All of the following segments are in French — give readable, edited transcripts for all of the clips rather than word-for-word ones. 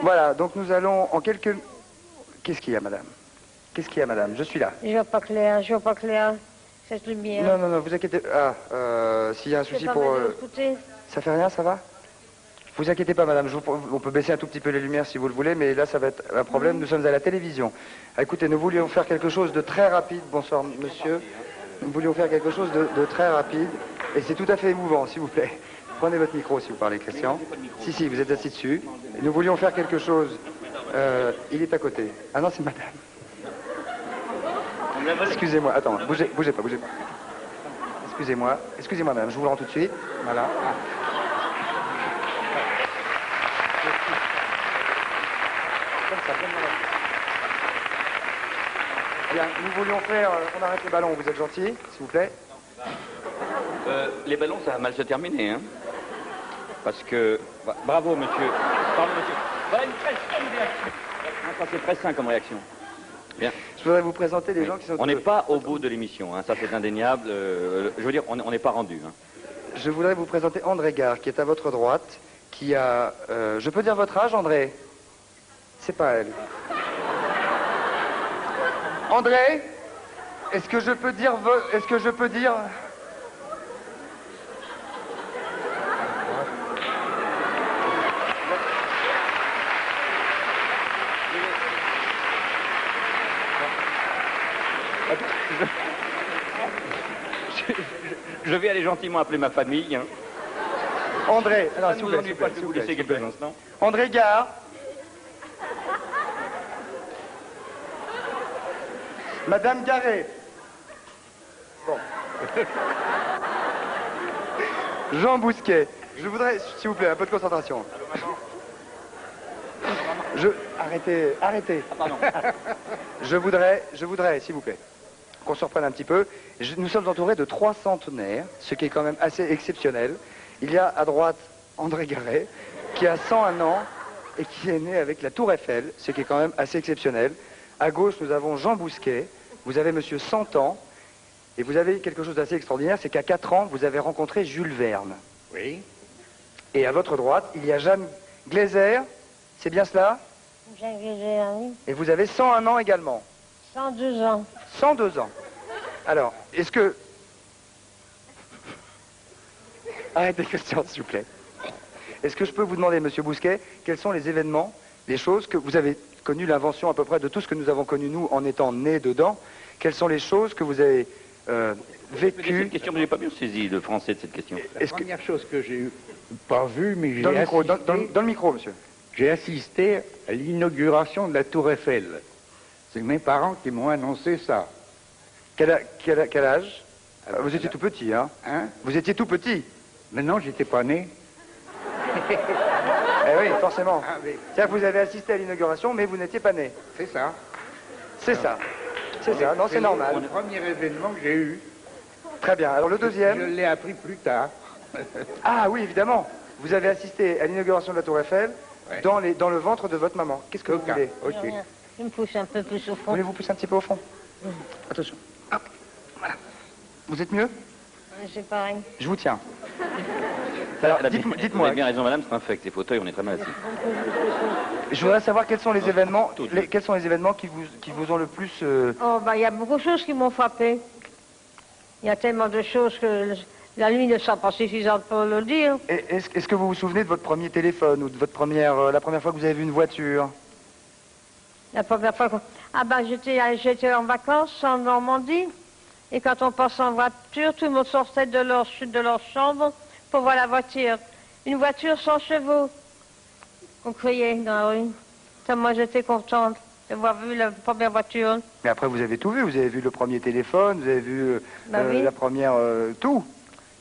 Voilà, donc nous allons en quelques... Qu'est-ce qu'il y a, madame? Qu'est-ce qu'il y a, madame? Je suis là. Je vois pas clair, je vois pas clair. Cette lumière. Non, non, non, vous inquiétez... Ah, s'il y a un souci pour... Ça fait rien, ça va? Vous inquiétez pas, madame, on peut baisser un tout petit peu les lumières si vous le voulez, mais là, ça va être un problème. Nous sommes à la télévision. Ah, écoutez, nous voulions faire quelque chose de très rapide. Bonsoir, monsieur. Nous voulions faire quelque chose de très rapide. Et c'est tout à fait émouvant, s'il vous plaît. Prenez votre micro, si vous parlez, Christian. Si, vous êtes assis dessus. Nous voulions faire quelque chose... il est à côté. Ah non, c'est madame. Excusez-moi, attends, bougez pas. Excusez-moi, madame, je vous le rends tout de suite. Voilà. Bien, nous voulions faire... on arrête les ballons, vous êtes gentil, s'il vous plaît. Les ballons, ça va mal se terminer, hein. Parce que... Bravo, monsieur. Pardon, monsieur. Voilà une très saine réaction. Ça, c'est très sain comme réaction. Bien. Je voudrais vous présenter les gens qui sont... On n'est pas au bout de l'émission, hein. Ça c'est indéniable. Je veux dire, on n'est pas rendu. Hein. Je voudrais vous présenter André Gare, qui est à votre droite, qui a... je peux dire votre âge, André? C'est pas elle. André, est-ce que je peux dire... Je vais aller gentiment appeler ma famille. Hein. André, alors s'il vous plaît, je vais vous laisser quelques instants. André Gare. Madame Garé. Bon. Jean Bousquet. Je voudrais, s'il vous plaît, un peu de concentration. Arrêtez. Ah, pardon. Je voudrais, s'il vous plaît, qu'on se reprenne un petit peu. Nous sommes entourés de 3 centenaires, ce qui est quand même assez exceptionnel. Il y a à droite André Garé, qui a 101 ans et qui est né avec la Tour Eiffel, ce qui est quand même assez exceptionnel. À gauche, nous avons Jean Bousquet. Vous avez monsieur 100 ans. Et vous avez quelque chose d'assez extraordinaire, c'est qu'à 4 ans, vous avez rencontré Jules Verne. Oui. Et à votre droite, il y a Jeanne Glaser. C'est bien cela? Jeanne Glaser, oui. Et vous avez 101 ans également. 102 ans. 102 ans. Alors, est-ce que... Arrêtez, Christian, s'il vous plaît. Est-ce que je peux vous demander, monsieur Bousquet, quels sont les événements, les choses que vous avez connu l'invention à peu près de tout ce que nous avons connu, nous, en étant nés dedans? Quelles sont les choses que vous avez vécues? Cette question, je n'ai pas bien saisi le français de cette question. La première chose que j'ai pas vue, mais j'ai Dans le micro, assisté... dans le micro, monsieur. J'ai assisté à l'inauguration de la Tour Eiffel. C'est mes parents qui m'ont annoncé ça. Quel âge? Vous étiez tout petit, hein? Vous étiez tout petit. Mais non, j'étais pas né. Eh oui, forcément. C'est-à-dire que vous avez assisté à l'inauguration, mais vous n'étiez pas né. C'est ça. C'est ça. C'est ça, non, c'est normal. C'est le premier événement que j'ai eu. Très bien, alors le deuxième... Je l'ai appris plus tard. Ah oui, évidemment. Vous avez assisté à l'inauguration de la Tour Eiffel dans le ventre de votre maman. Qu'est-ce que vous voulez? Ok. Je me pousse un peu plus au fond. Voulez-vous pousser un petit peu au fond? Attention. Hop. Voilà. Vous êtes mieux? C'est pareil. Je vous tiens. Alors, dites-moi. Vous avez bien raison, madame, c'est un fait. Avec ces fauteuils, on est très mal assis. Je voudrais savoir quels sont les événements, qui vous ont le plus... Oh, bah, il y a beaucoup de choses qui m'ont frappé. Il y a tellement de choses que la nuit ne sera pas suffisante pour le dire. Est-ce que vous vous souvenez de votre premier téléphone ou de votre la première fois que vous avez vu une voiture? La première fois que... Ah, bah, j'étais en vacances en Normandie. Et quand on passe en voiture, tout le monde sortait de leur chambre pour voir la voiture. Une voiture sans chevaux. On criait dans la rue. Ça, moi, j'étais contente d'avoir vu la première voiture. Mais après, vous avez tout vu. Vous avez vu le premier téléphone, vous avez vu oui. la première... tout.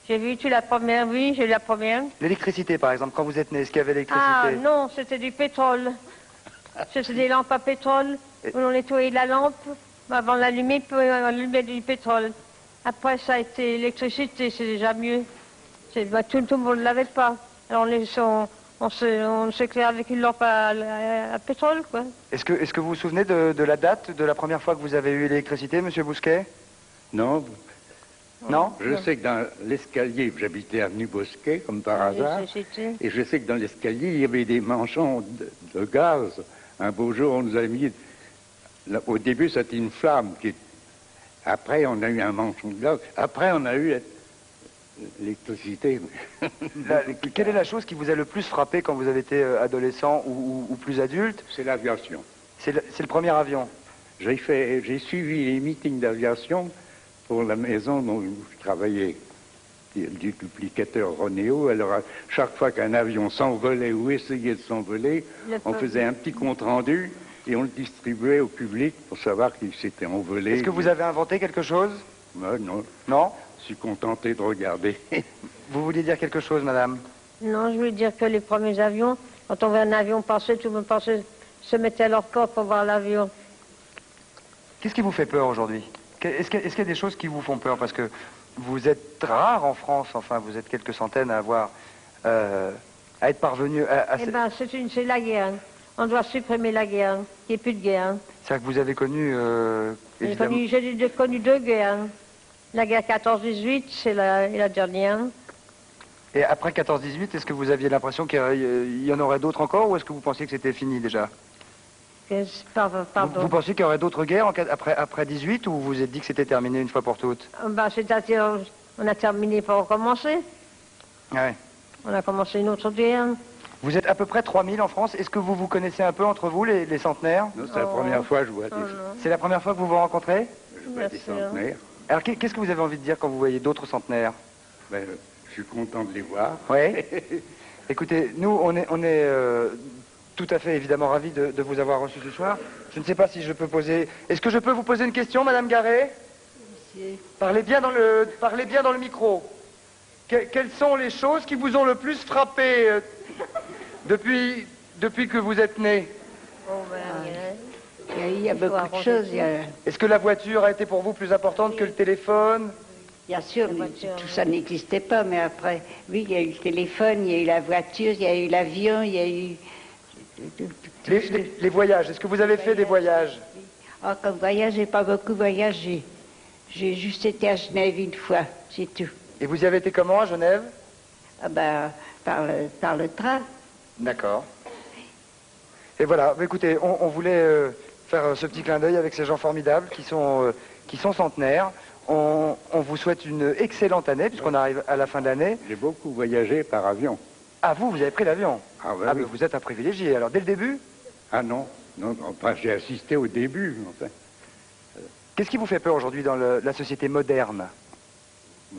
J'ai vu la première, oui, j'ai eu la première. L'électricité, par exemple, quand vous êtes né, est-ce qu'il y avait l'électricité? Ah, non, c'était du pétrole. C'était des lampes à pétrole, où on nettoyait la lampe. Avant d'allumer, on allumait du pétrole. Après, ça a été l'électricité, c'est déjà mieux. Tout le monde ne l'avait pas. Alors, on s'éclaire avec une lampe à pétrole, quoi. Est-ce que vous vous souvenez de la date de la première fois que vous avez eu l'électricité, monsieur Bousquet? Non. Non? Je sais que dans l'escalier, j'habitais avenue Bosquet, comme par hasard, et je sais que dans l'escalier, il y avait des manchons de gaz. Un beau jour, on nous a mis... Au début, c'était une flamme. Après, on a eu un manchon de gaz. Après, on a eu l'électricité. Quelle est la chose qui vous a le plus frappé quand vous avez été adolescent ou plus adulte? C'est l'aviation. C'est le premier avion. J'ai suivi les meetings d'aviation pour la maison dont je travaillais, du duplicateur Ronéo. Alors, chaque fois qu'un avion s'envolait ou essayait de s'envoler, on faisait un petit compte-rendu et on le distribuait au public pour savoir qu'il s'était envolé. Est-ce que vous avez inventé quelque chose? Non. Non? Je suis contenté de regarder. Vous vouliez dire quelque chose, madame? Non, je voulais dire que les premiers avions, quand on voit un avion passer, tout le monde se mettait à leur corps pour voir l'avion. Qu'est-ce qui vous fait peur aujourd'hui? Est-ce qu'il y a des choses qui vous font peur? Parce que vous êtes rare en France, enfin, vous êtes quelques centaines à avoir... à être parvenu à... Eh bien, c'est la guerre. On doit supprimer la guerre, qu'il n'y ait plus de guerre. C'est-à-dire que vous avez connu... évidemment... J'ai connu deux guerres. La guerre 14-18, c'est la dernière. Et après 14-18, est-ce que vous aviez l'impression qu'il y en aurait d'autres encore, ou est-ce que vous pensiez que c'était fini déjà? Pardon. Vous pensiez qu'il y aurait d'autres guerres après 18, ou vous vous êtes dit que c'était terminé une fois pour toutes? C'est-à-dire, on a terminé pour recommencer. Ouais. On a commencé une autre guerre. Vous êtes à peu près 3000 en France. Est-ce que vous vous connaissez un peu entre vous, les centenaires? Non, c'est la première fois que je vois des... C'est la première fois que vous vous rencontrez? Je vois des centenaires. Alors, qu'est-ce que vous avez envie de dire quand vous voyez d'autres centenaires? Ben, je suis content de les voir. Oui. Écoutez, nous, on est tout à fait, évidemment, ravis de vous avoir reçu ce soir. Je ne sais pas si je peux poser... Est-ce que je peux vous poser une question, Madame Garret? Monsieur. Parlez bien dans le micro. Quelles sont les choses qui vous ont le plus frappé depuis que vous êtes né? Il y a beaucoup de choses. Est-ce que la voiture a été pour vous plus importante que le téléphone? Bien sûr, tout ça n'existait pas, mais après, oui, il y a eu le téléphone, il y a eu la voiture, il y a eu l'avion, il y a eu... Les voyages, est-ce que vous avez fait des voyages? Ah, comme voyage, j'ai pas beaucoup voyagé. J'ai juste été à Genève une fois, c'est tout. Et vous y avez été comment à Genève? Ah ben, par le train. D'accord. Et voilà, écoutez, on voulait faire ce petit clin d'œil avec ces gens formidables qui sont centenaires. On vous souhaite une excellente année, puisqu'on arrive à la fin de l'année. J'ai beaucoup voyagé par avion. Ah, vous avez pris l'avion? Ah, ben oui. Mais vous êtes un privilégié, alors, dès le début? Ah non, enfin, j'ai assisté au début, enfin. Qu'est-ce qui vous fait peur aujourd'hui dans la société moderne?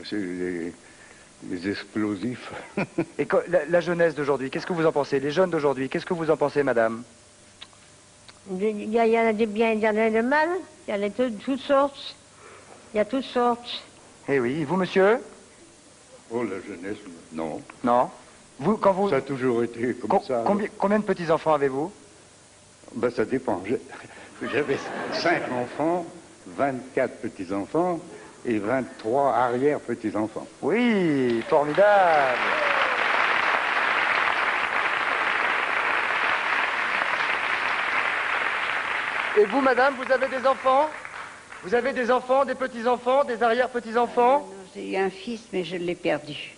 C'est les explosifs. Et la jeunesse d'aujourd'hui, qu'est-ce que vous en pensez? Les jeunes d'aujourd'hui, qu'est-ce que vous en pensez, madame? Il y en a des biens, il y en a des mal. Il y en a toutes sortes. Il y a toutes sortes. Eh oui, et vous, monsieur? Oh, la jeunesse, non. Non. Vous, quand vous... Ça a toujours été comme ça. Combien de petits-enfants avez-vous? Ben, ça dépend. J'avais 5 enfants, 24 petits-enfants et 23 arrière-petits-enfants. Oui, formidable. Et vous, madame, vous avez des enfants? Vous avez des enfants, des petits-enfants, des arrière-petits-enfants? Non, j'ai eu un fils, mais je l'ai perdu.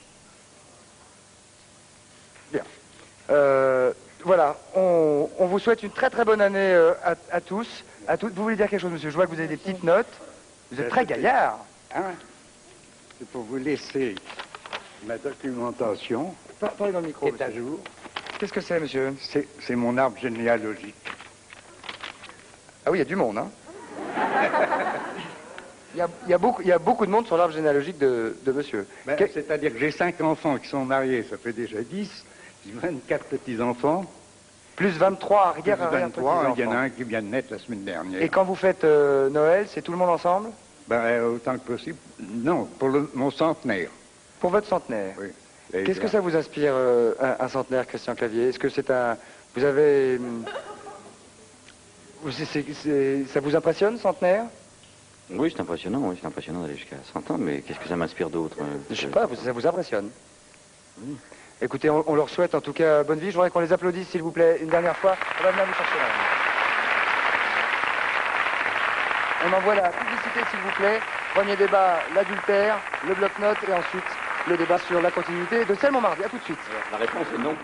Bien. Voilà, on vous souhaite une très très bonne année à tous. Vous voulez dire quelque chose, monsieur? Je vois que vous avez des petites notes. Vous êtes très gaillard. Hein? C'est pour vous laisser ma documentation. Parlez dans le micro, Qui est à monsieur. jour. Qu'est-ce que c'est, monsieur? C'est mon arbre généalogique. Ah oui, il y a du monde, hein. Il y a beaucoup de monde sur l'arbre généalogique de monsieur. Ben, c'est-à-dire que j'ai 5 enfants qui sont mariés, ça fait déjà 10. J'ai 24 petits-enfants. Plus 23 Plus arrière-petits-enfants. il y en a un qui vient de naître la semaine dernière. Et quand vous faites Noël, c'est tout le monde ensemble? Ben, autant que possible. Non, pour mon centenaire. Pour votre centenaire? Oui. Qu'est-ce que ça vous inspire, un centenaire, Christian Clavier? Est-ce que c'est un... Vous avez... Ça vous impressionne, centenaire? Oui, c'est impressionnant d'aller jusqu'à 100 ans, mais qu'est-ce que ça m'inspire d'autre? Je sais pas, ça vous impressionne? Oui. Écoutez, on leur souhaite en tout cas bonne vie. Je voudrais qu'on les applaudisse, s'il vous plaît, une dernière fois. On va venir vous chercher là. On envoie la publicité, s'il vous plaît. Premier débat, l'adultère, le bloc-notes et ensuite le débat sur la continuité de Celle Montmardi. À tout de suite. La réponse est non.